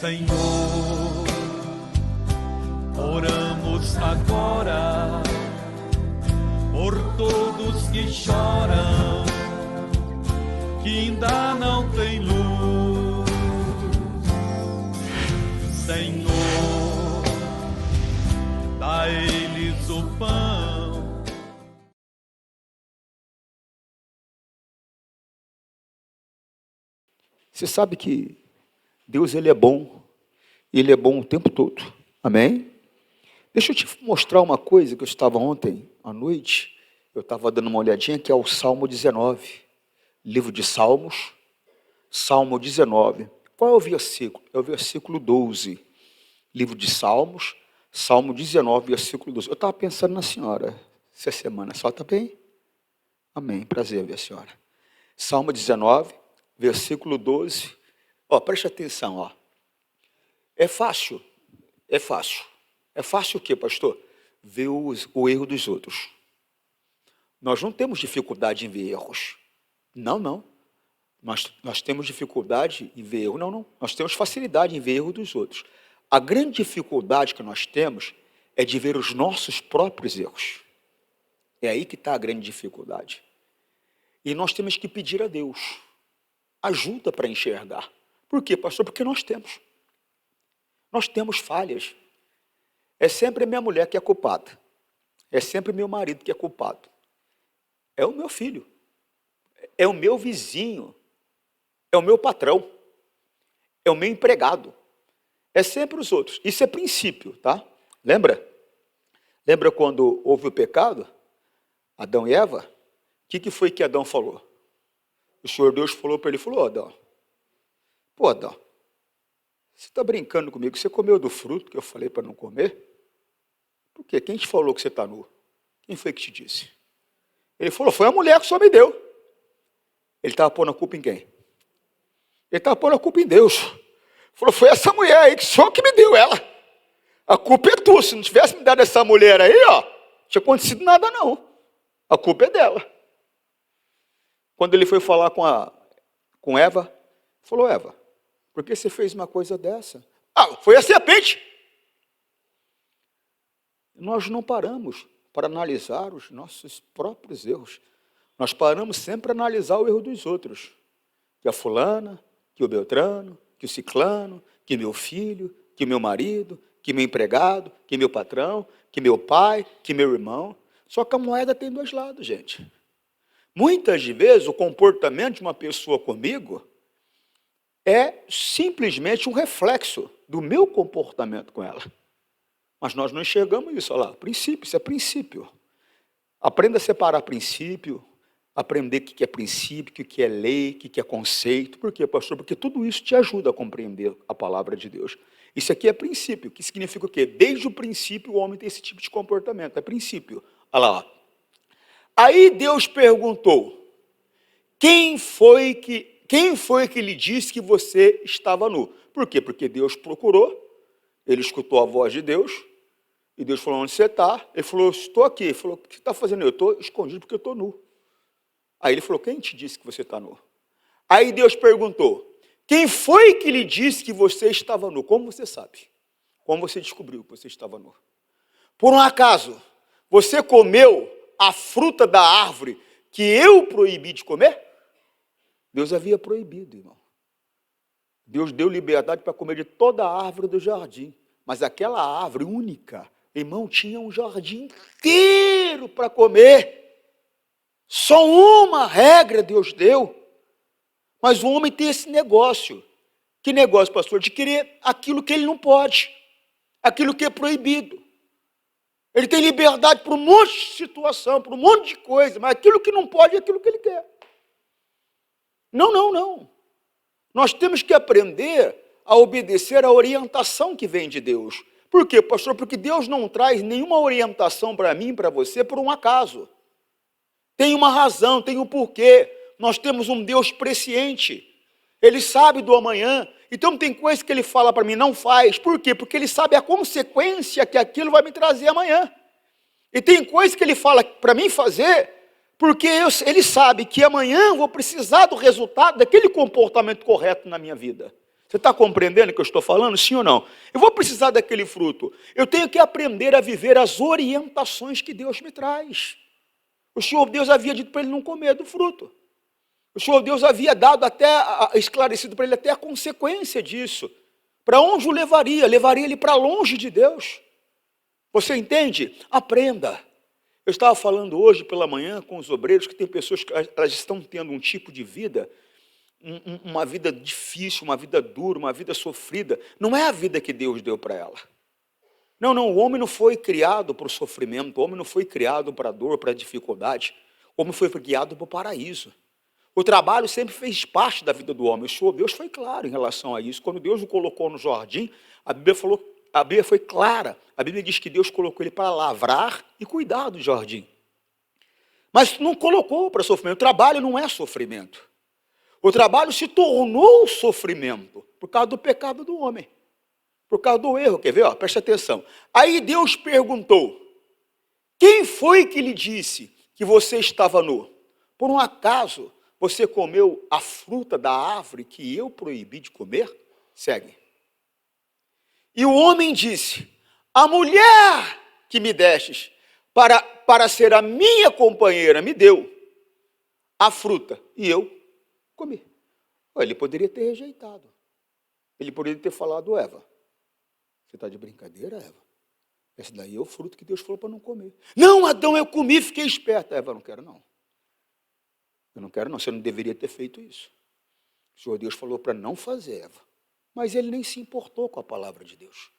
Senhor, oramos agora por todos que choram, que ainda não têm luz. Senhor, dá a eles o pão. Você sabe que Deus, Ele é bom, e Ele é bom o tempo todo, amém? Deixa eu te mostrar uma coisa que eu estava ontem à noite, eu estava dando uma olhadinha, que é o Salmo 19, livro de Salmos, Salmo 19, qual é o versículo? É o versículo 12, livro de Salmos, Salmo 19, versículo 12, eu estava pensando na senhora, essa semana, só está bem? Amém, prazer ver a senhora. Salmo 19, versículo 12, preste atenção, é fácil o quê, pastor? Ver o erro dos outros. Nós não temos dificuldade em ver erros, não, nós temos dificuldade em ver erro, não, nós temos facilidade em ver erro dos outros. A grande dificuldade que nós temos é de ver os nossos próprios erros, é aí que está a grande dificuldade, e nós temos que pedir a Deus ajuda para enxergar. Por quê, pastor? Porque nós temos falhas. É sempre a minha mulher que é culpada. É sempre meu marido que é culpado. É o meu filho. É o meu vizinho. É o meu patrão. É o meu empregado. É sempre os outros. Isso é princípio, tá? Lembra? Lembra quando houve o pecado? Adão e Eva? O que foi que Adão falou? O Senhor Deus falou para ele, Adão, Adão, você está brincando comigo? Você comeu do fruto que eu falei para não comer? Por quê? Quem te falou que você está nu? Quem foi que te disse? Ele falou, foi a mulher que só me deu. Ele estava pondo a culpa em quem? Ele estava pondo a culpa em Deus. Falou, foi essa mulher aí que só que me deu ela. A culpa é tua. Se não tivesse me dado essa mulher aí, não tinha acontecido nada não. A culpa é dela. Quando ele foi falar com Eva, falou, Eva, por que você fez uma coisa dessa? Foi a serpente. Nós não paramos para analisar os nossos próprios erros. Nós paramos sempre para analisar o erro dos outros. Que a fulana, que o Beltrano, que o ciclano, que meu filho, que meu marido, que meu empregado, que meu patrão, que meu pai, que meu irmão. Só que a moeda tem dois lados, gente. Muitas vezes o comportamento de uma pessoa comigo é simplesmente um reflexo do meu comportamento com ela. Mas nós não enxergamos isso, olha lá, princípio, isso é princípio. Aprenda a separar princípio, aprender o que é princípio, o que é lei, o que é conceito. Por quê, pastor? Porque tudo isso te ajuda a compreender a palavra de Deus. Isso aqui é princípio, que significa o quê? Desde o princípio o homem tem esse tipo de comportamento, é princípio. Olha lá, Aí Deus perguntou, quem foi que lhe disse que você estava nu? Por quê? Porque Deus procurou, ele escutou a voz de Deus, e Deus falou, onde você está? Ele falou, estou aqui. Ele falou, o que você está fazendo? Eu estou escondido porque eu estou nu. Aí ele falou, quem te disse que você está nu? Aí Deus perguntou, quem foi que lhe disse que você estava nu? Como você sabe? Como você descobriu que você estava nu? Por um acaso, você comeu a fruta da árvore que eu proibi de comer? Deus havia proibido, irmão. Deus deu liberdade para comer de toda a árvore do jardim. Mas aquela árvore única, irmão, tinha um jardim inteiro para comer. Só uma regra Deus deu. Mas o homem tem esse negócio. Que negócio, pastor? De querer aquilo que ele não pode. Aquilo que é proibido. Ele tem liberdade para um monte de situação, para um monte de coisa, mas aquilo que não pode é aquilo que ele quer. Não. Nós temos que aprender a obedecer à orientação que vem de Deus. Por quê, pastor? Porque Deus não traz nenhuma orientação para mim e para você por um acaso. Tem uma razão, tem um porquê. Nós temos um Deus presciente. Ele sabe do amanhã. Então tem coisas que ele fala para mim, não faz. Por quê? Porque ele sabe a consequência que aquilo vai me trazer amanhã. E tem coisas que ele fala para mim fazer, porque ele sabe que amanhã eu vou precisar do resultado daquele comportamento correto na minha vida. Você está compreendendo o que eu estou falando? Sim ou não? Eu vou precisar daquele fruto. Eu tenho que aprender a viver as orientações que Deus me traz. O Senhor Deus havia dito para ele não comer do fruto. O Senhor Deus havia dado até, esclarecido para ele até a consequência disso. Para onde o levaria? Levaria ele para longe de Deus. Você entende? Aprenda. Eu estava falando hoje pela manhã com os obreiros que tem pessoas que elas estão tendo um tipo de vida, uma vida difícil, uma vida dura, uma vida sofrida. Não é a vida que Deus deu para ela. Não, o homem não foi criado para o sofrimento, o homem não foi criado para a dor, para a dificuldade. O homem foi criado para o paraíso. O trabalho sempre fez parte da vida do homem. O Senhor Deus foi claro em relação a isso. Quando Deus o colocou no jardim, a Bíblia foi clara. A Bíblia diz que Deus colocou ele para lavrar e cuidar do jardim. Mas não colocou para sofrimento. O trabalho não é sofrimento. O trabalho se tornou sofrimento por causa do pecado do homem. Por causa do erro. Quer ver? Preste atenção. Aí Deus perguntou: quem foi que lhe disse que você estava nu? Por um acaso você comeu a fruta da árvore que eu proibi de comer? Segue. E o homem disse: a mulher que me destes para ser a minha companheira me deu a fruta e eu comi. Ele poderia ter rejeitado. Ele poderia ter falado: Eva, você está de brincadeira, Eva? Esse daí é o fruto que Deus falou para não comer. Não, Adão, eu comi, fiquei esperto. Eva, eu não quero não. Eu não quero não, você não deveria ter feito isso. O Senhor Deus falou para não fazer, Eva. Mas ele nem se importou com a palavra de Deus.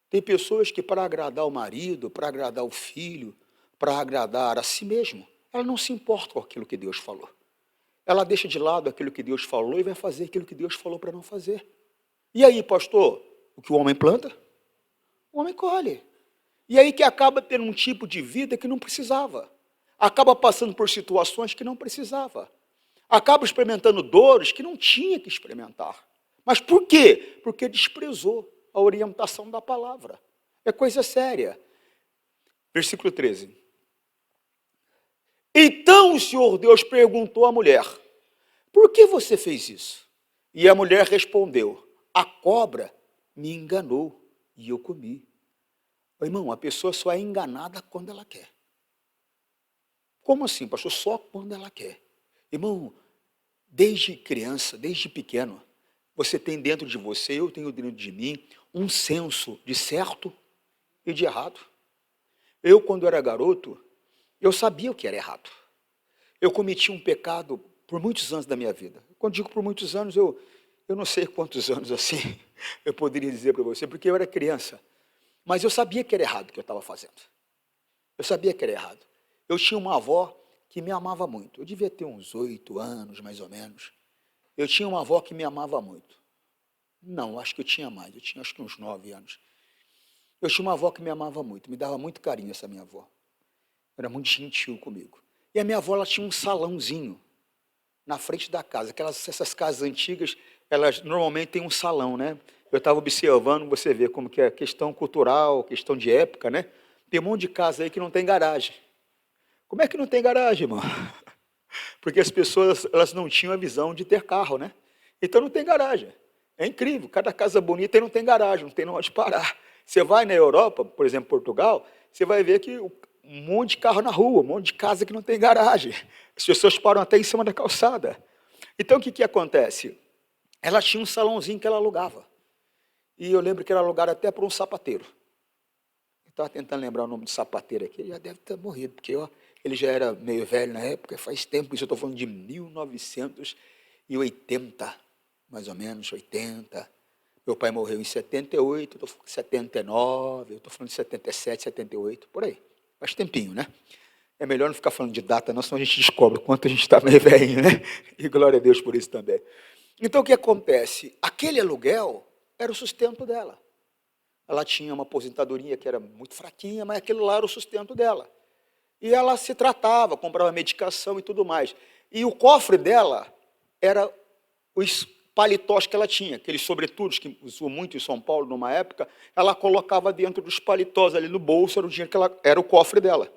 Tem pessoas que para agradar o marido, para agradar o filho, para agradar a si mesmo, ela não se importa com aquilo que Deus falou. Ela deixa de lado aquilo que Deus falou e vai fazer aquilo que Deus falou para não fazer. E aí, pastor, o que o homem planta, o homem colhe. E aí que acaba tendo um tipo de vida que não precisava. Acaba passando por situações que não precisava. Acaba experimentando dores que não tinha que experimentar. Mas por quê? Porque desprezou a orientação da palavra. É coisa séria. Versículo 13. Então o Senhor Deus perguntou à mulher: por que você fez isso? E a mulher respondeu: a cobra me enganou e eu comi. Irmão, a pessoa só é enganada quando ela quer. Como assim, pastor? Só quando ela quer. Irmão, desde criança, desde pequeno, você tem dentro de você, eu tenho dentro de mim, um senso de certo e de errado. Eu, quando era garoto, eu sabia o que era errado. Eu cometi um pecado por muitos anos da minha vida. Quando digo por muitos anos, eu não sei quantos anos assim eu poderia dizer para você, porque eu era criança. Mas eu sabia que era errado o que eu estava fazendo. Eu sabia que era errado. Eu tinha uma avó que me amava muito. Eu devia ter uns 8 anos, mais ou menos. Eu tinha uma avó que me amava muito. Não, acho que eu tinha mais. Eu tinha acho que uns 9 anos. Eu tinha uma avó que me amava muito. Me dava muito carinho essa minha avó. Era muito gentil comigo. E a minha avó, ela tinha um salãozinho na frente da casa. Essas casas antigas, elas normalmente têm um salão, né? Eu estava observando, você vê como que é questão cultural, questão de época, né? Tem um monte de casa aí que não tem garagem. Como é que não tem garagem, irmão? Porque as pessoas, elas não tinham a visão de ter carro, né? Então não tem garagem. É incrível, cada casa bonita e não tem garagem, não tem onde parar. Você vai na Europa, por exemplo, Portugal, você vai ver que um monte de carro na rua, um monte de casa que não tem garagem. As pessoas param até em cima da calçada. Então o que acontece? Ela tinha um salãozinho que ela alugava. E eu lembro que era alugado até por um sapateiro. Eu estava tentando lembrar o nome do sapateiro aqui, ele já deve ter morrido, porque ele já era meio velho na época, faz tempo, isso eu estou falando de 1980, mais ou menos, 80. Meu pai morreu em 78, eu estou falando de 79, eu estou falando de 77, 78, por aí. Faz tempinho, né? É melhor não ficar falando de data, não, senão a gente descobre o quanto a gente está meio velhinho, né? E glória a Deus por isso também. Então, o que acontece? Aquele aluguel era o sustento dela. Ela tinha uma aposentadoria que era muito fraquinha, mas aquilo lá era o sustento dela. E ela se tratava, comprava medicação e tudo mais. E o cofre dela era os paletós que ela tinha, aqueles sobretudos que usou muito em São Paulo numa época, ela colocava dentro dos paletós ali no bolso, era o dinheiro que era o cofre dela.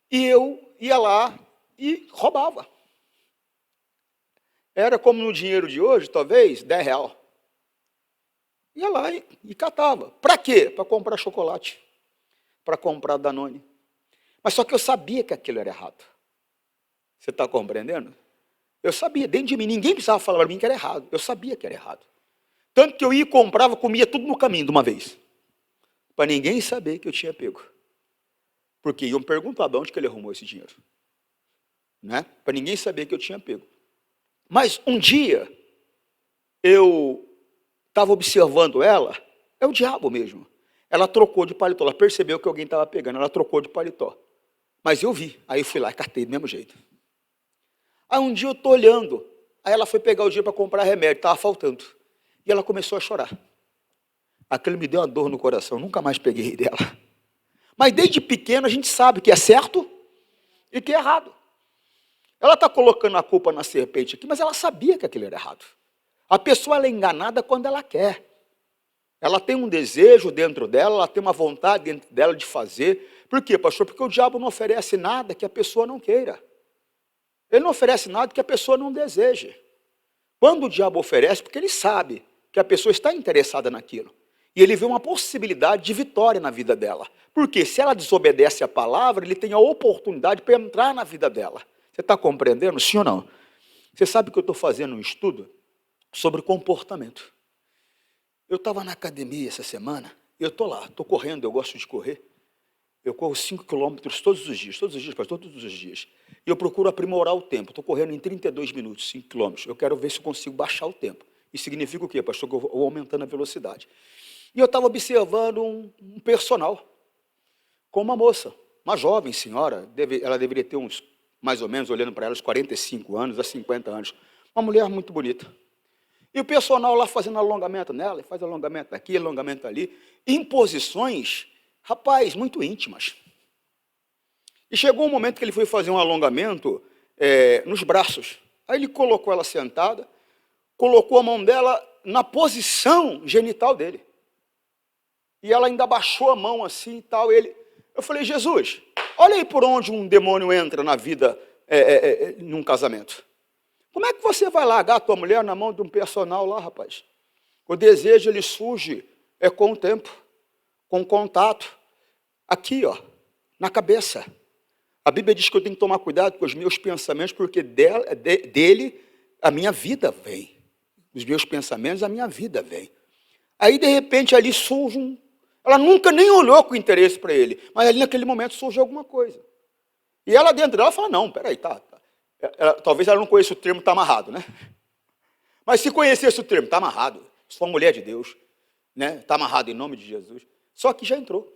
E eu ia lá e roubava. Era como no dinheiro de hoje, talvez, R$10. Ia lá e catava. Para quê? Para comprar chocolate, para comprar Danone. Mas só que eu sabia que aquilo era errado. Você está compreendendo? Eu sabia, dentro de mim, ninguém precisava falar para mim que era errado. Eu sabia que era errado. Tanto que eu ia e comprava, comia tudo no caminho de uma vez. Para ninguém saber que eu tinha pego. Porque iam perguntar de onde que ele arrumou esse dinheiro. Né? Para ninguém saber que eu tinha pego. Mas um dia, eu estava observando ela, é o diabo mesmo. Ela trocou de paletó, ela percebeu que alguém estava pegando, ela trocou de paletó. Mas eu vi, aí eu fui lá e catei do mesmo jeito. Aí um dia eu estou olhando, aí ela foi pegar o dinheiro para comprar remédio, estava faltando. E ela começou a chorar. Aquilo me deu uma dor no coração, nunca mais peguei dela. Mas desde pequeno a gente sabe que é certo e que é errado. Ela está colocando a culpa na serpente aqui, mas ela sabia que aquilo era errado. A pessoa ela é enganada quando ela quer. Ela tem um desejo dentro dela, ela tem uma vontade dentro dela de fazer. Por quê, pastor? Porque o diabo não oferece nada que a pessoa não queira. Ele não oferece nada que a pessoa não deseje. Quando o diabo oferece, porque ele sabe que a pessoa está interessada naquilo. E ele vê uma possibilidade de vitória na vida dela. Porque se ela desobedece a palavra, ele tem a oportunidade para entrar na vida dela. Você está compreendendo, sim ou não? Você sabe que eu estou fazendo um estudo sobre comportamento. Eu estava na academia essa semana, eu estou lá, estou correndo, eu gosto de correr. Eu corro 5 quilômetros todos os dias, todos os dias. E eu procuro aprimorar o tempo. Estou correndo em 32 minutos, 5 quilômetros. Eu quero ver se eu consigo baixar o tempo. Isso significa o quê, pastor? Que eu vou aumentando a velocidade. E eu estava observando um personal com uma moça, uma jovem senhora, ela deveria ter uns, mais ou menos, olhando para ela, uns 45 anos a 50 anos. Uma mulher muito bonita. E o personal lá fazendo alongamento nela, faz alongamento aqui, alongamento ali, em posições, rapaz, muito íntimas. E chegou um momento que ele foi fazer um alongamento nos braços. Aí ele colocou ela sentada, colocou a mão dela na posição genital dele. E ela ainda baixou a mão assim e tal. Eu falei, Jesus, olha aí por onde um demônio entra na vida num casamento. Como é que você vai largar a tua mulher na mão de um personal lá, rapaz? O desejo, ele surge com o tempo, com o contato. Aqui, ó, na cabeça. A Bíblia diz que eu tenho que tomar cuidado com os meus pensamentos, porque dele a minha vida vem. Dos meus pensamentos, a minha vida vem. Aí, de repente, ali surge ela nunca nem olhou com interesse para ele, mas ali naquele momento surge alguma coisa. E ela dentro dela fala, não, peraí, tá. Talvez ela não conheça o termo está amarrado, né? Mas se conhecesse o termo, está amarrado, se for uma mulher de Deus, né? Está amarrado em nome de Jesus. Só que já entrou.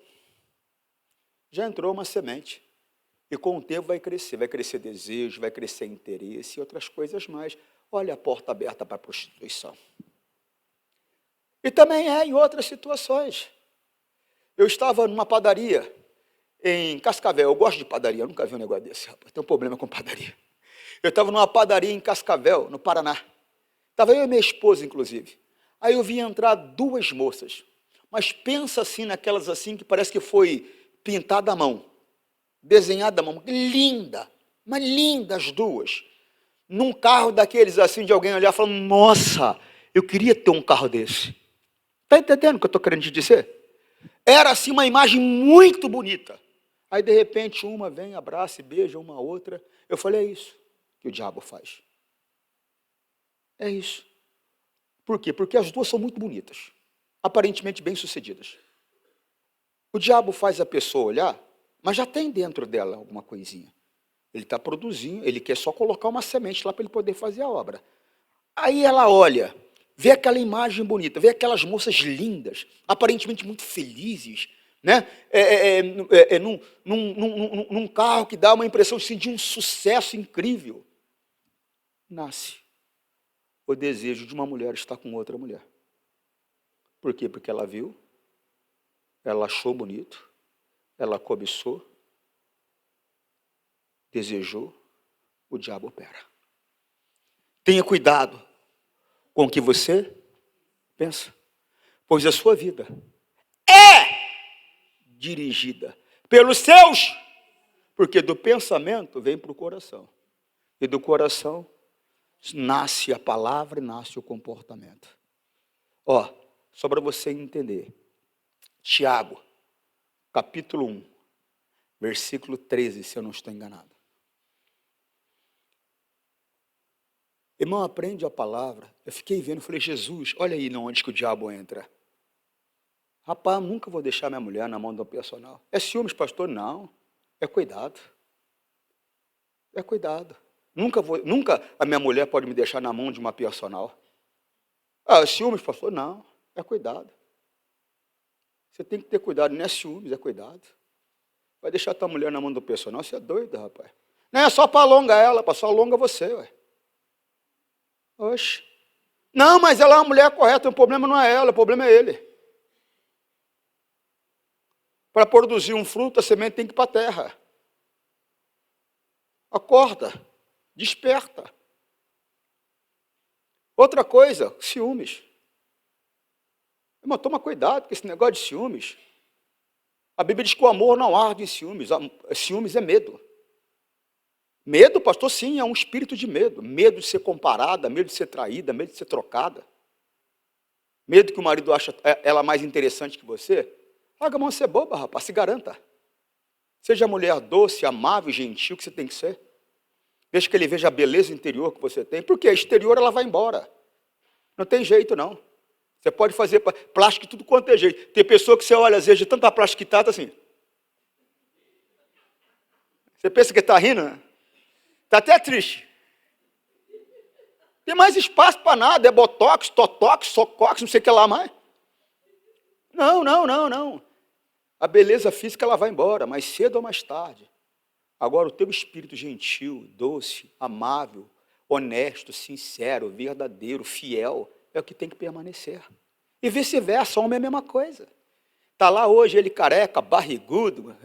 Já entrou uma semente. E com o tempo vai crescer desejo, vai crescer interesse e outras coisas mais. Olha a porta aberta para a prostituição. E também em outras situações. Eu estava numa padaria em Cascavel. Eu gosto de padaria, eu nunca vi um negócio desse, rapaz. Tenho um problema com padaria. Eu estava numa padaria em Cascavel, no Paraná. Estava eu e minha esposa, inclusive. Aí eu vi entrar 2 moças. Mas pensa assim, naquelas assim, que parece que foi pintada à mão. Desenhada à mão. Linda, mas linda as 2. Num carro daqueles assim, de alguém olhar e falar, nossa, eu queria ter um carro desse. Está entendendo o que eu estou querendo te dizer? Era assim uma imagem muito bonita. Aí, de repente, uma vem, abraça e beija uma outra. Eu falei, é isso que o diabo faz. É isso. Por quê? Porque as 2 são muito bonitas, aparentemente bem-sucedidas. O diabo faz a pessoa olhar, mas já tem dentro dela alguma coisinha. Ele está produzindo, ele quer só colocar uma semente lá para ele poder fazer a obra. Aí ela olha, vê aquela imagem bonita, vê aquelas moças lindas, aparentemente muito felizes, né? Num carro que dá uma impressão assim, de um sucesso incrível. Nasce o desejo de uma mulher estar com outra mulher. Por quê? Porque ela viu, ela achou bonito, ela cobiçou, desejou, o diabo opera. Tenha cuidado com o que você pensa, pois a sua vida é dirigida pelos seus, porque do pensamento vem para o coração, e do coração nasce a palavra e nasce o comportamento. Ó, só para você entender. Tiago, capítulo 1, versículo 13, se eu não estou enganado. Irmão, aprende a palavra. Eu fiquei vendo, falei, Jesus, olha aí onde que o diabo entra. Rapaz, nunca vou deixar minha mulher na mão do personal. É ciúmes, pastor? Não. É cuidado. É cuidado. Nunca a minha mulher pode me deixar na mão de uma personal. Ah, ciúmes, pastor? Não. É cuidado. Você tem que ter cuidado. Não é ciúmes, é cuidado. Vai deixar tua mulher na mão do personal? Você é doido, rapaz. Não é só para alongar ela, só alonga você, ué. Oxe. Não, mas ela é uma mulher correta, o problema não é ela, o problema é ele. Para produzir um fruto, a semente tem que ir para a terra. Acorda, desperta. Outra coisa, ciúmes. Irmão, toma cuidado com esse negócio de ciúmes. A Bíblia diz que o amor não arde em ciúmes. Ciúmes é medo. Medo, pastor, sim, é um espírito de medo. Medo de ser comparada, medo de ser traída, medo de ser trocada. Medo que o marido acha ela mais interessante que você. Larga a mão de ser boba, rapaz, se garanta. Seja mulher doce, amável, gentil que você tem que ser. Deixa que ele veja a beleza interior que você tem. Porque a exterior ela vai embora. Não tem jeito, não. Você pode fazer plástico de tudo quanto é jeito. Tem pessoa que você olha, às vezes, de tanta plástico que tá assim. Você pensa que está rindo, né? Está até triste. Tem mais espaço para nada. É botox, totox, socox, não sei o que lá mais. Não. A beleza física ela vai embora, mais cedo ou mais tarde. Agora, o teu espírito gentil, doce, amável, honesto, sincero, verdadeiro, fiel, é o que tem que permanecer. E vice-versa, homem é a mesma coisa. Está lá hoje ele careca, barrigudo,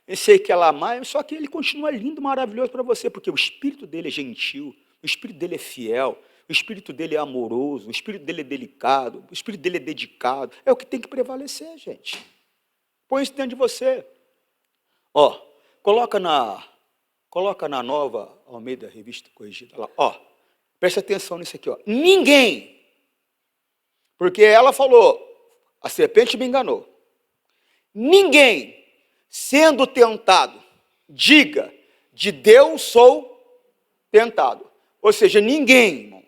não sei o que lá mais, só que ele continua lindo, maravilhoso para você, porque o espírito dele é gentil, o espírito dele é fiel, o espírito dele é amoroso, o espírito dele é delicado, o espírito dele é dedicado. É o que tem que prevalecer, gente. Põe isso dentro de você. Ó, coloca na Nova Almeida Revista Corrigida lá. Ó, presta atenção nisso aqui, ó. Ninguém, porque ela falou, a serpente me enganou. Ninguém, sendo tentado, diga, de Deus sou tentado. Ou seja, ninguém, irmão.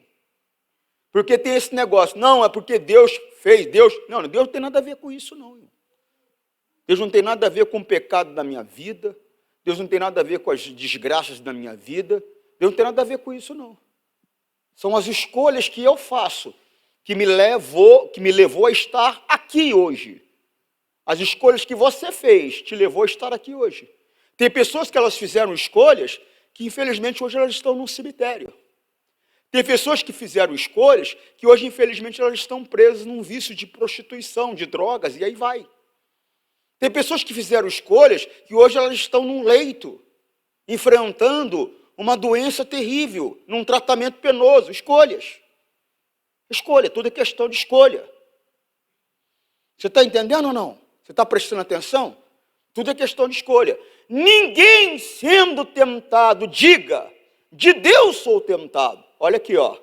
Porque tem esse negócio, não, é porque Deus fez, Deus não tem nada a ver com isso, não. Irmão. Deus não tem nada a ver com o pecado da minha vida, Deus não tem nada a ver com as desgraças da minha vida, Deus não tem nada a ver com isso, não. São as escolhas que eu faço, que me levou a estar aqui hoje. As escolhas que você fez te levou a estar aqui hoje. Tem pessoas que elas fizeram escolhas que, infelizmente, hoje elas estão num cemitério. Tem pessoas que fizeram escolhas que hoje, infelizmente, elas estão presas num vício de prostituição, de drogas, e aí vai. Tem pessoas que fizeram escolhas que hoje elas estão num leito, enfrentando uma doença terrível, num tratamento penoso. Escolhas. Escolha, tudo é questão de escolha. Você está entendendo ou não? Você está prestando atenção? Tudo é questão de escolha. Ninguém sendo tentado, diga, de Deus sou tentado. Olha aqui, ó.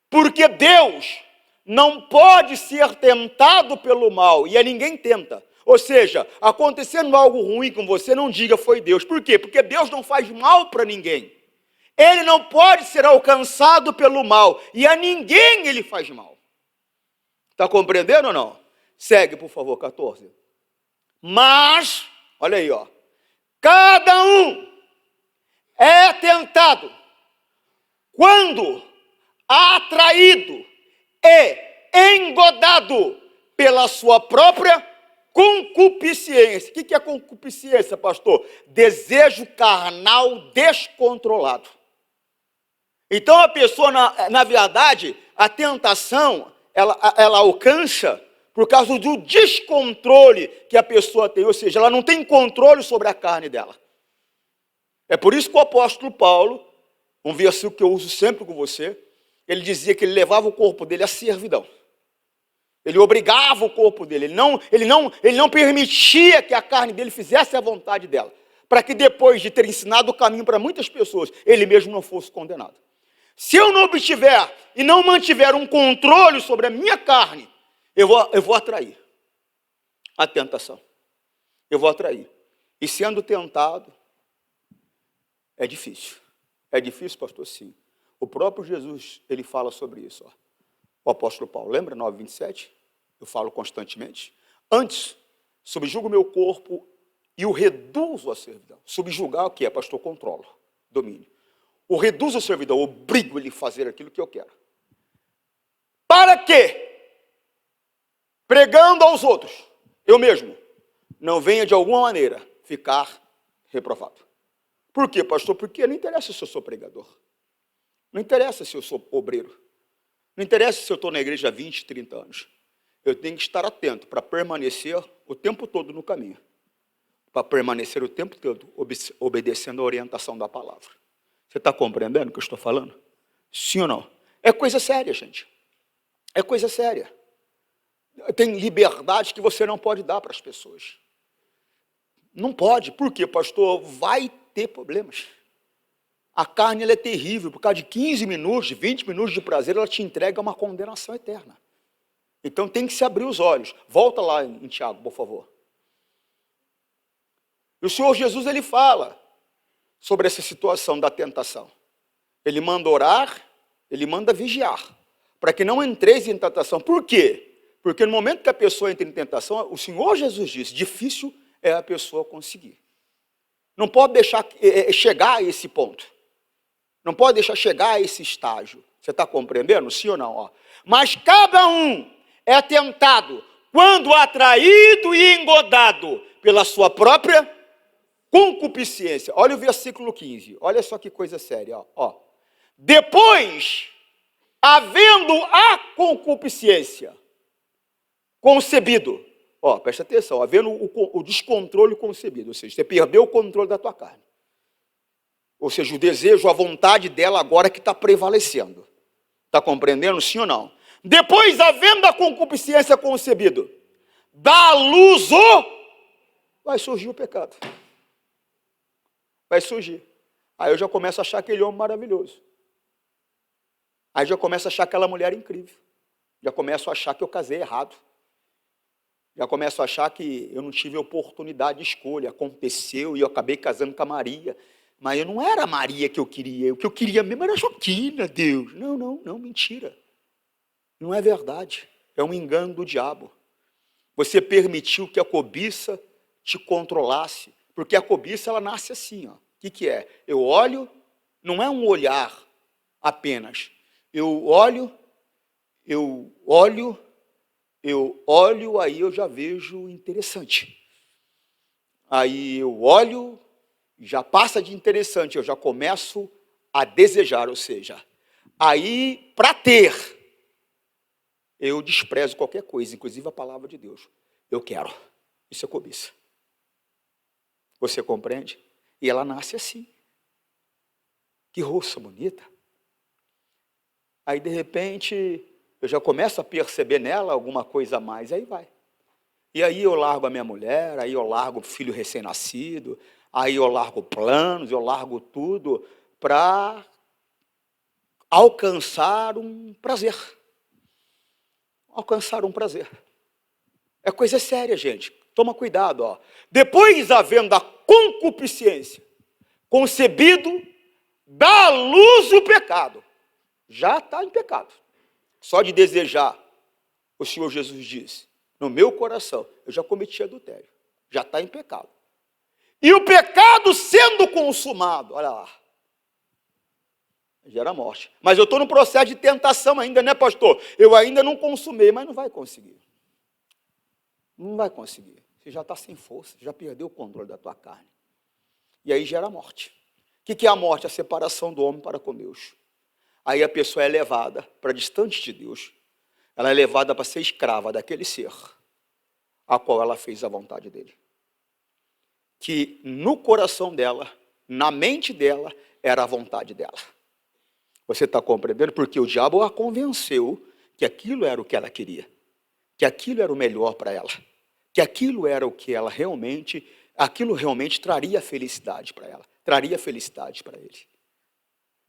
Porque Deus não pode ser tentado pelo mal, e a ninguém tenta. Ou seja, acontecendo algo ruim com você, não diga foi Deus. Por quê? Porque Deus não faz mal para ninguém. Ele não pode ser alcançado pelo mal, e a ninguém ele faz mal. Está compreendendo ou não? Segue, por favor, 14. Mas, olha aí, ó. Cada um é tentado quando atraído e engodado pela sua própria concupiscência. O que é concupiscência, pastor? Desejo carnal descontrolado. Então a pessoa, na verdade, a tentação, ela alcança por causa do descontrole que a pessoa tem, ou seja, ela não tem controle sobre a carne dela. É por isso que o apóstolo Paulo, um versículo que eu uso sempre com você, ele dizia que ele levava o corpo dele à servidão. Ele obrigava o corpo dele, ele não permitia que a carne dele fizesse a vontade dela, para que depois de ter ensinado o caminho para muitas pessoas, ele mesmo não fosse condenado. Se eu não obtiver e não mantiver um controle sobre a minha carne, eu vou atrair a tentação. Eu vou atrair. E sendo tentado, é difícil. É difícil, pastor? Sim. O próprio Jesus, ele fala sobre isso. Ó. O apóstolo Paulo, lembra 9:27? Eu falo constantemente. Antes, subjugo o meu corpo e o reduzo à servidão. Subjugar o que é, pastor? Controlo, domínio. O reduzo à servidão, obrigo ele a fazer aquilo que eu quero. Para quê? Pregando aos outros, eu mesmo, não venha de alguma maneira ficar reprovado. Por quê, pastor? Porque não interessa se eu sou pregador. Não interessa se eu sou obreiro. Não interessa se eu estou na igreja há 20, 30 anos. Eu tenho que estar atento para permanecer o tempo todo no caminho. Para permanecer o tempo todo obedecendo a orientação da palavra. Você está compreendendo o que eu estou falando? Sim ou não? É coisa séria, gente. É coisa séria. Tem liberdade que você não pode dar para as pessoas. Não pode. Por quê, pastor? Vai ter problemas. A carne ela é terrível. Por causa de 15 minutos, 20 minutos de prazer, ela te entrega uma condenação eterna. Então tem que se abrir os olhos. Volta lá em Tiago, por favor. E o Senhor Jesus, ele fala sobre essa situação da tentação. Ele manda orar, ele manda vigiar, para que não entreis em tentação. Por quê? Porque no momento que a pessoa entra em tentação, o Senhor Jesus disse, difícil é a pessoa conseguir. Não pode deixar chegar a esse ponto. Não pode deixar chegar a esse estágio. Você está compreendendo? Sim ou não? Ó. Mas cada um é tentado quando atraído e engodado pela sua própria concupiscência. Olha o versículo 15. Olha só que coisa séria. Ó. Depois, havendo a concupiscência concebido, presta atenção, havendo o descontrole concebido, ou seja, você perdeu o controle da tua carne. Ou seja, o desejo, a vontade dela agora que está prevalecendo. Está compreendendo, sim ou não? Depois, havendo a concupiscência concebido, dá luz vai surgir o pecado. Vai surgir. Aí eu já começo a achar aquele homem maravilhoso. Aí já começo a achar aquela mulher incrível. Já começo a achar que eu casei errado. Já começo a achar que eu não tive oportunidade de escolha. Aconteceu e eu acabei casando com a Maria. Mas eu não era a Maria que eu queria. O que eu queria mesmo era a Joaquina, Deus. Não, mentira. Não é verdade. É um engano do diabo. Você permitiu que a cobiça te controlasse. Porque a cobiça, ela nasce assim. Ó. O que é? Eu olho, não é um olhar apenas. Eu olho, aí eu já vejo interessante. Aí eu olho, já passa de interessante, eu já começo a desejar, ou seja, aí para ter, eu desprezo qualquer coisa, inclusive a palavra de Deus. Eu quero. Isso é cobiça. Você compreende? E ela nasce assim. Que roça bonita. Aí, de repente, eu já começo a perceber nela alguma coisa a mais, aí vai. E aí eu largo a minha mulher, aí eu largo o filho recém-nascido, aí eu largo planos, eu largo tudo para alcançar um prazer. Alcançar um prazer. É coisa séria, gente. Toma cuidado. Ó. Depois, havendo a concupiscência, concebido, dá à luz o pecado. Já está em pecado. Só de desejar, o Senhor Jesus disse, no meu coração, eu já cometi adultério. Já está em pecado. E o pecado sendo consumado, olha lá, gera morte. Mas eu estou no processo de tentação ainda, né, pastor? Eu ainda não consumei, mas não vai conseguir. Não vai conseguir. Você já está sem força, já perdeu o controle da tua carne. E aí gera morte. O que é a morte? A separação do homem para com Deus. Aí a pessoa é levada para distante de Deus. Ela é levada para ser escrava daquele ser, a qual ela fez a vontade dele. Que no coração dela, na mente dela, era a vontade dela. Você está compreendendo? Porque o diabo a convenceu que aquilo era o que ela queria. Que aquilo era o melhor para ela. Que aquilo era o que ela realmente, aquilo realmente traria felicidade para ela. Traria felicidade para ele.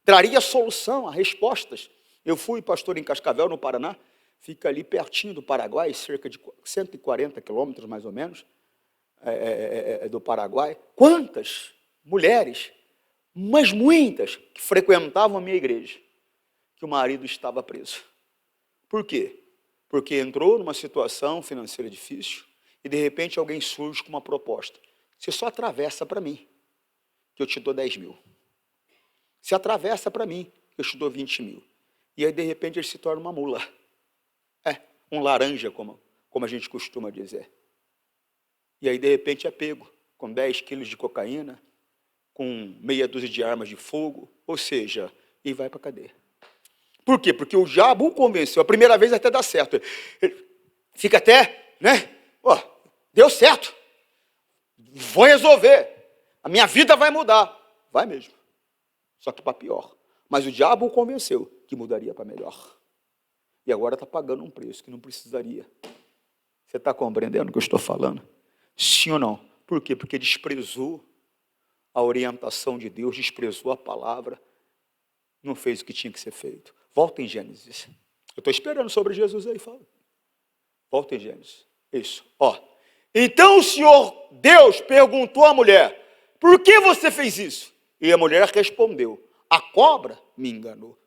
Traria solução, respostas. Eu fui pastor em Cascavel, no Paraná, fica ali pertinho do Paraguai, cerca de 140 quilômetros, mais ou menos, do Paraguai. Quantas mulheres, mas muitas, que frequentavam a minha igreja, que o marido estava preso. Por quê? Porque entrou numa situação financeira difícil e, de repente, alguém surge com uma proposta. Você só atravessa para mim, que eu te dou 10 mil. Você atravessa para mim, que eu te dou 20 mil. E aí, de repente, ele se torna uma mula. Um laranja, como a gente costuma dizer. E aí, de repente, é pego com 10 quilos de cocaína, com meia dúzia de armas de fogo, ou seja, e vai para a cadeia. Por quê? Porque o diabo o convenceu. A primeira vez até dá certo. Ele fica até, deu certo. Vou resolver. A minha vida vai mudar. Vai mesmo. Só que para pior. Mas o diabo o convenceu que mudaria para melhor. E agora está pagando um preço que não precisaria. Você está compreendendo o que eu estou falando? Sim ou não? Por quê? Porque desprezou a orientação de Deus, desprezou a palavra, não fez o que tinha que ser feito. Volta em Gênesis. Eu estou esperando sobre Jesus aí, fala. Volta em Gênesis. Isso. Então o Senhor Deus perguntou à mulher, por que você fez isso? E a mulher respondeu, a cobra me enganou.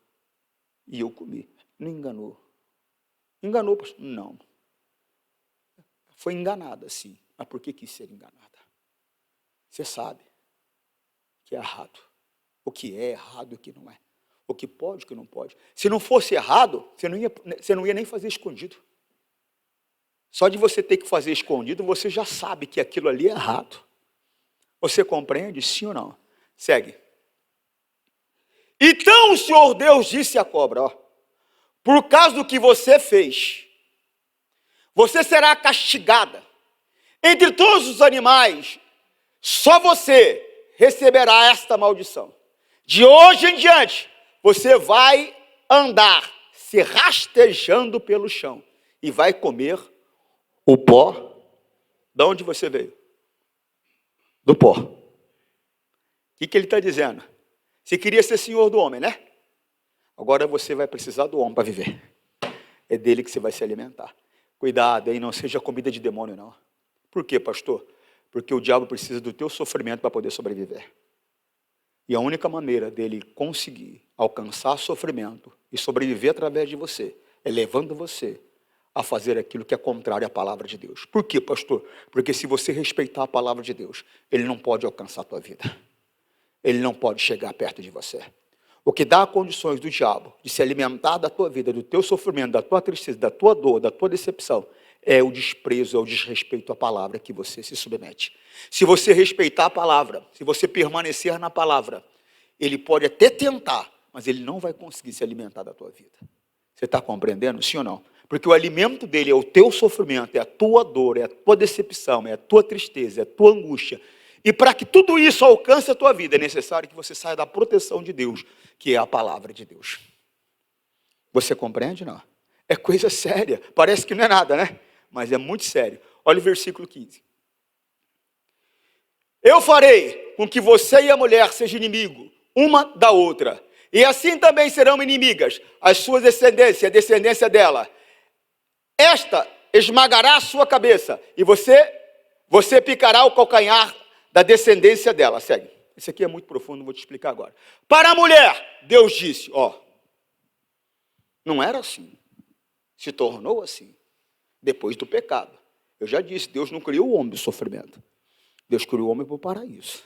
E eu comi. Não enganou. Enganou, pastor? Não. Foi enganada, sim. Mas por que quis ser enganada? Você sabe que é errado. O que é errado e o que não é. O que pode e o que não pode. Se não fosse errado, você não ia nem fazer escondido. Só de você ter que fazer escondido, você já sabe que aquilo ali é errado. Você compreende, sim ou não? Segue. Então o Senhor Deus disse à cobra, por causa do que você fez, você será castigada. Entre todos os animais, só você receberá esta maldição. De hoje em diante, você vai andar se rastejando pelo chão e vai comer o pó. De onde você veio? Do pó. O que ele está dizendo? Você queria ser senhor do homem, né? Agora você vai precisar do homem para viver. É dele que você vai se alimentar. Cuidado, hein? Não seja comida de demônio, não. Por quê, pastor? Porque o diabo precisa do teu sofrimento para poder sobreviver. E a única maneira dele conseguir alcançar sofrimento e sobreviver através de você é levando você a fazer aquilo que é contrário à palavra de Deus. Por quê, pastor? Porque se você respeitar a palavra de Deus, ele não pode alcançar a tua vida. Ele não pode chegar perto de você. O que dá condições do diabo de se alimentar da tua vida, do teu sofrimento, da tua tristeza, da tua dor, da tua decepção, é o desprezo, é o desrespeito à palavra que você se submete. Se você respeitar a palavra, se você permanecer na palavra, ele pode até tentar, mas ele não vai conseguir se alimentar da tua vida. Você está compreendendo, sim ou não? Porque o alimento dele é o teu sofrimento, é a tua dor, é a tua decepção, é a tua tristeza, é a tua angústia. E para que tudo isso alcance a tua vida, é necessário que você saia da proteção de Deus, que é a palavra de Deus. Você compreende, não? É coisa séria. Parece que não é nada, né? Mas é muito sério. Olha o versículo 15. Eu farei com que você e a mulher sejam inimigo, uma da outra. E assim também serão inimigas as suas descendências, a descendência dela. Esta esmagará a sua cabeça e você picará o calcanhar da descendência dela. Segue. Isso aqui é muito profundo, vou te explicar agora. Para a mulher, Deus disse, não era assim. Se tornou assim. Depois do pecado. Eu já disse, Deus não criou o homem do sofrimento. Deus criou o homem para o paraíso.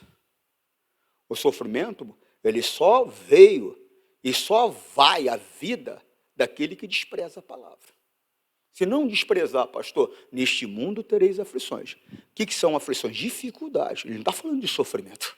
O sofrimento, ele só veio e só vai à vida daquele que despreza a palavra. Se não desprezar, pastor, neste mundo tereis aflições. O que são aflições? Dificuldades. Ele não está falando de sofrimento.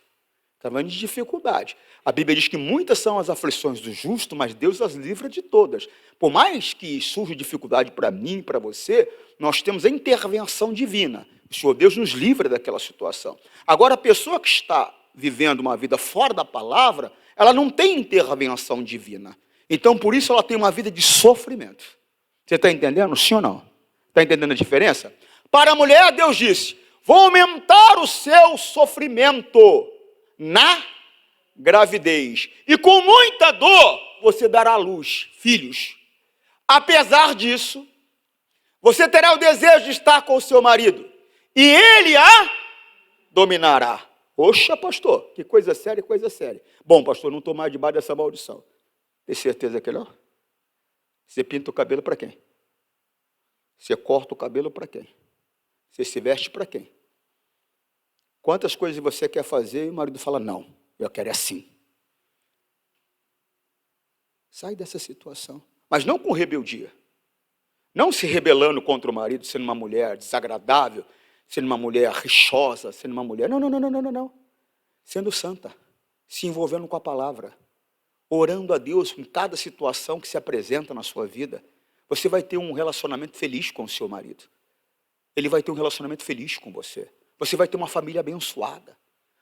Está falando de dificuldade. A Bíblia diz que muitas são as aflições do justo, mas Deus as livra de todas. Por mais que surja dificuldade para mim e para você, nós temos a intervenção divina. O Senhor Deus nos livra daquela situação. Agora, a pessoa que está vivendo uma vida fora da palavra, ela não tem intervenção divina. Então, por isso, ela tem uma vida de sofrimento. Você está entendendo? Sim ou não? Está entendendo a diferença? Para a mulher, Deus disse, vou aumentar o seu sofrimento na gravidez. E com muita dor, você dará à luz filhos. Apesar disso, você terá o desejo de estar com o seu marido, e ele a dominará. Oxa, pastor, que coisa séria, coisa séria. Bom, pastor, não estou mais debaixo dessa maldição. Tem certeza que não? Você pinta o cabelo para quem? Você corta o cabelo para quem? Você se veste para quem? Quantas coisas você quer fazer e o marido fala, não, eu quero assim. Sai dessa situação. Mas não com rebeldia. Não se rebelando contra o marido, sendo uma mulher desagradável, sendo uma mulher rixosa, sendo uma mulher... Não. Sendo santa, se envolvendo com a palavra, orando a Deus em cada situação que se apresenta na sua vida. Você vai ter um relacionamento feliz com o seu marido. Ele vai ter um relacionamento feliz com você. Você vai ter uma família abençoada.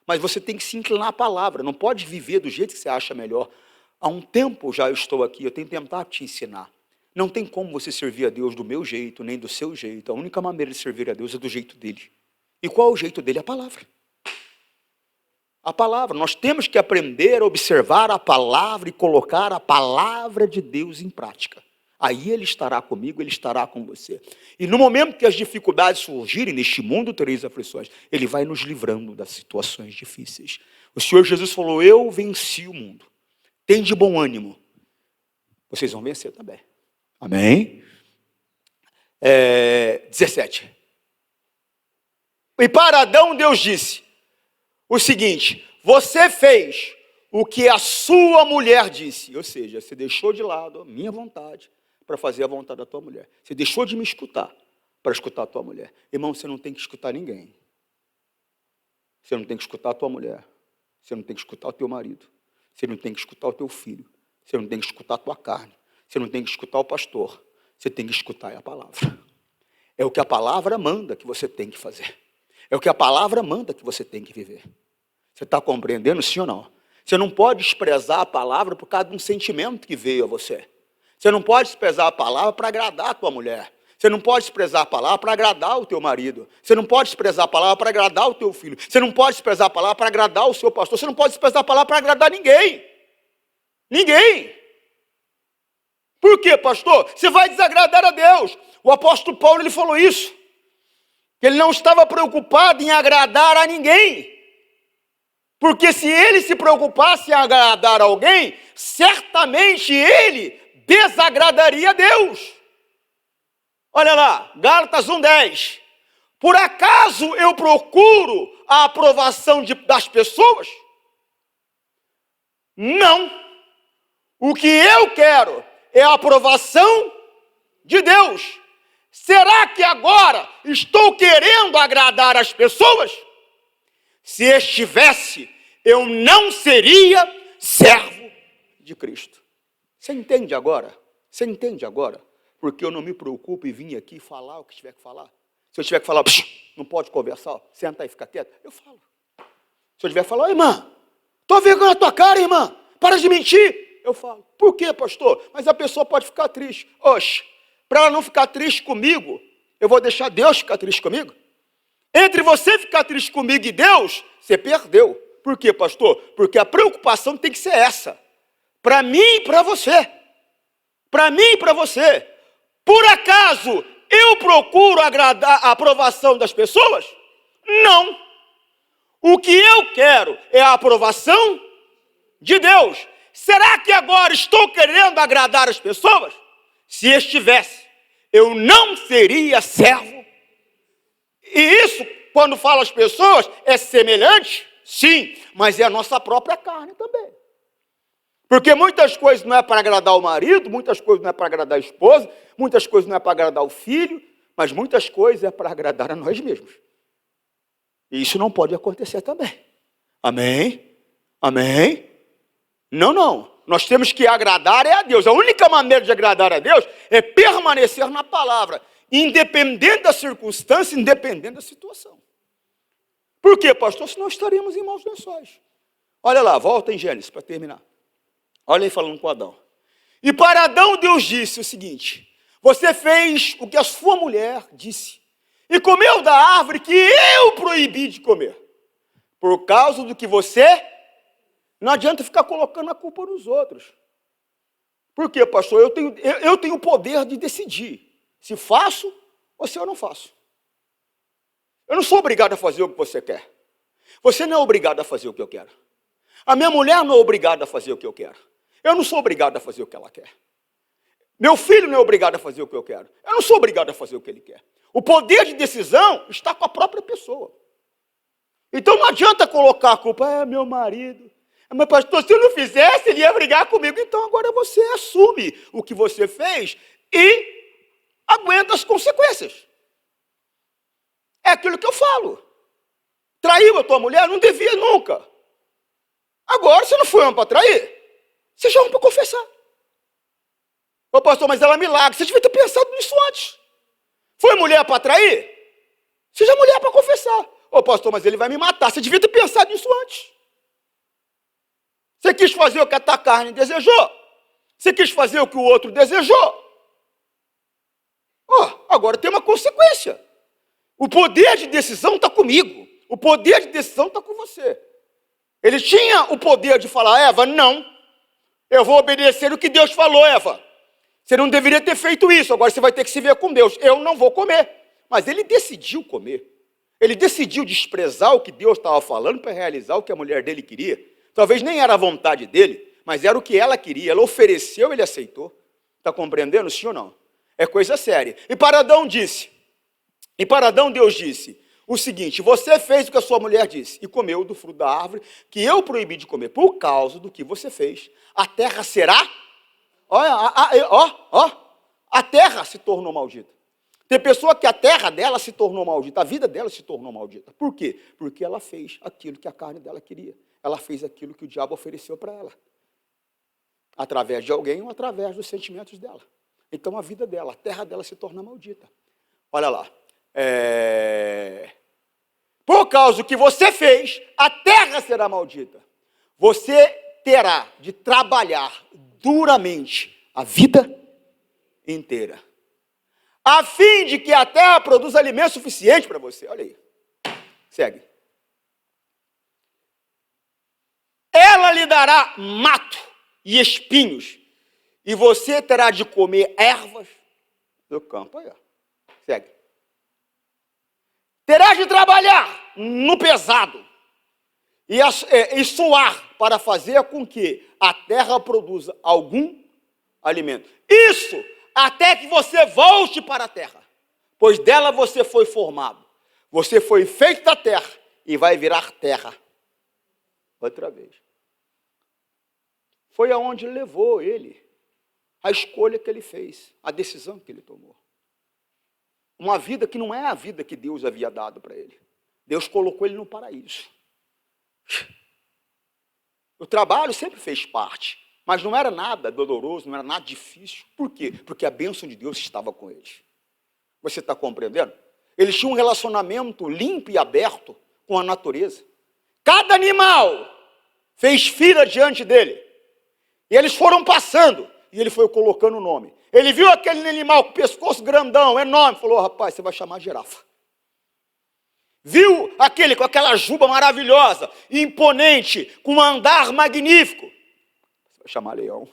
Mas você tem que se inclinar à palavra. Não pode viver do jeito que você acha melhor. Há um tempo já eu estou aqui, eu tenho tentado te ensinar. Não tem como você servir a Deus do meu jeito, nem do seu jeito. A única maneira de servir a Deus é do jeito dele. E qual é o jeito dele? A palavra. A palavra. Nós temos que aprender a observar a palavra e colocar a palavra de Deus em prática. Aí ele estará comigo, ele estará com você. E no momento que as dificuldades surgirem, neste mundo tereis aflições, ele vai nos livrando das situações difíceis. O Senhor Jesus falou, eu venci o mundo. Tem de bom ânimo. Vocês vão vencer também. Amém? 17. E para Adão Deus disse o seguinte, você fez o que a sua mulher disse. Ou seja, você deixou de lado a minha vontade para fazer a vontade da tua mulher. Você deixou de me escutar para escutar a tua mulher. Irmão, você não tem que escutar ninguém. Você não tem que escutar a tua mulher. Você não tem que escutar o teu marido. Você não tem que escutar o teu filho. Você não tem que escutar a tua carne. Você não tem que escutar o pastor. Você tem que escutar a palavra. É o que a palavra manda que você tem que fazer. É o que a palavra manda que você tem que viver. Você está compreendendo, sim ou não? Você não pode desprezar a palavra por causa de um sentimento que veio a você. Você não pode desprezar a palavra para agradar a tua mulher. Você não pode desprezar a palavra para agradar o teu marido. Você não pode desprezar a palavra para agradar o teu filho. Você não pode desprezar a palavra para agradar o seu pastor. Você não pode desprezar a palavra para agradar ninguém. Ninguém. Por quê, pastor? Você vai desagradar a Deus. O apóstolo Paulo ele falou isso. Que ele não estava preocupado em agradar a ninguém. Porque se ele se preocupasse em agradar alguém, certamente ele desagradaria a Deus. Olha lá, Gálatas 1:10. Por acaso eu procuro a aprovação das pessoas? Não. O que eu quero é a aprovação de Deus. Será que agora estou querendo agradar as pessoas? Se estivesse, eu não seria servo de Cristo. Você entende agora? Você entende agora? Porque eu não me preocupo em vir aqui falar o que tiver que falar. Se eu tiver que falar, não pode conversar, senta aí e fica quieto, eu falo. Se eu tiver que falar, irmã, estou vendo na tua cara, irmã, para de mentir. Eu falo, por quê, pastor? Mas a pessoa pode ficar triste. Oxe, para ela não ficar triste comigo, eu vou deixar Deus ficar triste comigo? Entre você ficar triste comigo e Deus, você perdeu. Por quê, pastor? Porque a preocupação tem que ser essa. Para mim e para você. Para mim e para você. Por acaso eu procuro agradar a aprovação das pessoas? Não. O que eu quero é a aprovação de Deus. Será que agora estou querendo agradar as pessoas? Se estivesse, eu não seria servo. E isso, quando falo às pessoas, é semelhante? Sim, mas é a nossa própria carne também. Porque muitas coisas não é para agradar o marido, muitas coisas não é para agradar a esposa, muitas coisas não é para agradar o filho, mas muitas coisas é para agradar a nós mesmos. E isso não pode acontecer também. Amém? Amém? Não. Nós temos que agradar é a Deus. A única maneira de agradar a Deus é permanecer na palavra, independente da circunstância, independente da situação. Por quê, pastor? Senão estaríamos em maus lençóis. Olha lá, volta em Gênesis para terminar. Olha aí falando com Adão. E para Adão Deus disse o seguinte, você fez o que a sua mulher disse, e comeu da árvore que eu proibi de comer, por causa do que você... Não adianta ficar colocando a culpa nos outros. Por quê, pastor? Eu tenho o poder de decidir se faço ou se eu não faço. Eu não sou obrigado a fazer o que você quer. Você não é obrigado a fazer o que eu quero. A minha mulher não é obrigada a fazer o que eu quero. Eu não sou obrigado a fazer o que ela quer. Meu filho não é obrigado a fazer o que eu quero. Eu não sou obrigado a fazer o que ele quer. O poder de decisão está com a própria pessoa. Então não adianta colocar a culpa, meu marido. Mas pastor, se eu não fizesse, ele ia brigar comigo. Então agora você assume o que você fez e aguenta as consequências. É aquilo que eu falo. Traiu a tua mulher? Não devia nunca. Agora você não foi homem para trair? Seja homem para confessar. Ô pastor, mas ela é milagre. Você devia ter pensado nisso antes. Foi mulher para trair? Seja mulher para confessar. Ô pastor, mas ele vai me matar. Você devia ter pensado nisso antes. Você quis fazer o que a tua carne desejou. Você quis fazer o que o outro desejou. Agora tem uma consequência. O poder de decisão está comigo. O poder de decisão está com você. Ele tinha o poder de falar, Eva, não. Eu vou obedecer o que Deus falou, Eva. Você não deveria ter feito isso. Agora você vai ter que se ver com Deus. Eu não vou comer. Mas ele decidiu comer. Ele decidiu desprezar o que Deus estava falando para realizar o que a mulher dele queria. Talvez nem era a vontade dele, mas era o que ela queria. Ela ofereceu, ele aceitou. Está compreendendo, sim ou não? É coisa séria. E para Adão Deus disse o seguinte, você fez o que a sua mulher disse e comeu do fruto da árvore que eu proibi de comer por causa do que você fez. A terra será... a terra se tornou maldita. Tem pessoa que a terra dela se tornou maldita, a vida dela se tornou maldita. Por quê? Porque ela fez aquilo que a carne dela queria. Ela fez aquilo que o diabo ofereceu para ela. Através de alguém ou através dos sentimentos dela. Então a vida dela, a terra dela se torna maldita. Olha lá. Por causa do que você fez, a terra será maldita. Você terá de trabalhar duramente a vida inteira, a fim de que a terra produza alimento suficiente para você. Olha aí. Segue. Ela lhe dará mato e espinhos, e você terá de comer ervas do campo. Olha. Segue. Terás de trabalhar no pesado e suar para fazer com que a terra produza algum alimento. Isso até que você volte para a terra, pois dela você foi formado. Você foi feito da terra e vai virar terra outra vez. Foi aonde levou ele, a escolha que ele fez, a decisão que ele tomou. Uma vida que não é a vida que Deus havia dado para ele. Deus colocou ele no paraíso. O trabalho sempre fez parte, mas não era nada doloroso, não era nada difícil. Por quê? Porque a bênção de Deus estava com eles. Você está compreendendo? Eles tinham um relacionamento limpo e aberto com a natureza. Cada animal fez fila diante dele. E eles foram passando, e ele foi colocando o nome. Ele viu aquele animal com o pescoço grandão, enorme, falou, rapaz, você vai chamar girafa. Viu aquele com aquela juba maravilhosa, imponente, com um andar magnífico, você vai chamar leão.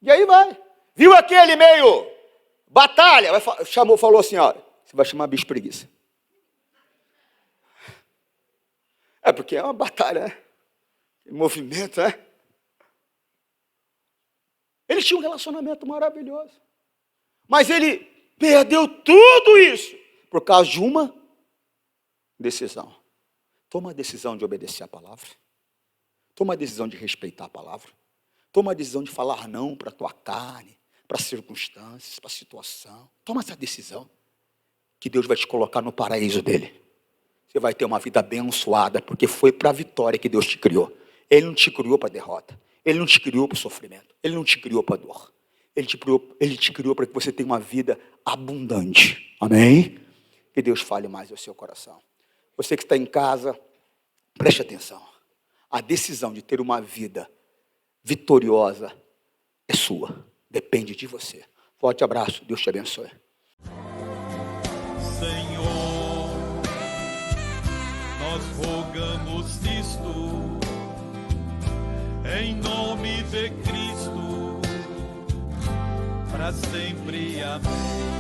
E aí vai. Viu aquele meio batalha, falou assim, ó, você vai chamar bicho preguiça. É porque é uma batalha, né? Movimento, né? Ele tinha um relacionamento maravilhoso. Mas ele perdeu tudo isso por causa de uma decisão. Toma a decisão de obedecer a palavra. Toma a decisão de respeitar a palavra. Toma a decisão de falar não para a tua carne, para as circunstâncias, para a situação. Toma essa decisão que Deus vai te colocar no paraíso dele. Você vai ter uma vida abençoada, porque foi para a vitória que Deus te criou. Ele não te criou para a derrota. Ele não te criou para o sofrimento. Ele não te criou para a dor. Ele te criou para que você tenha uma vida abundante. Amém? Que Deus fale mais ao seu coração. Você que está em casa, preste atenção. A decisão de ter uma vida vitoriosa é sua. Depende de você. Forte abraço. Deus te abençoe. Senhor, nós rogamos isto em nome de Cristo, para sempre, amém.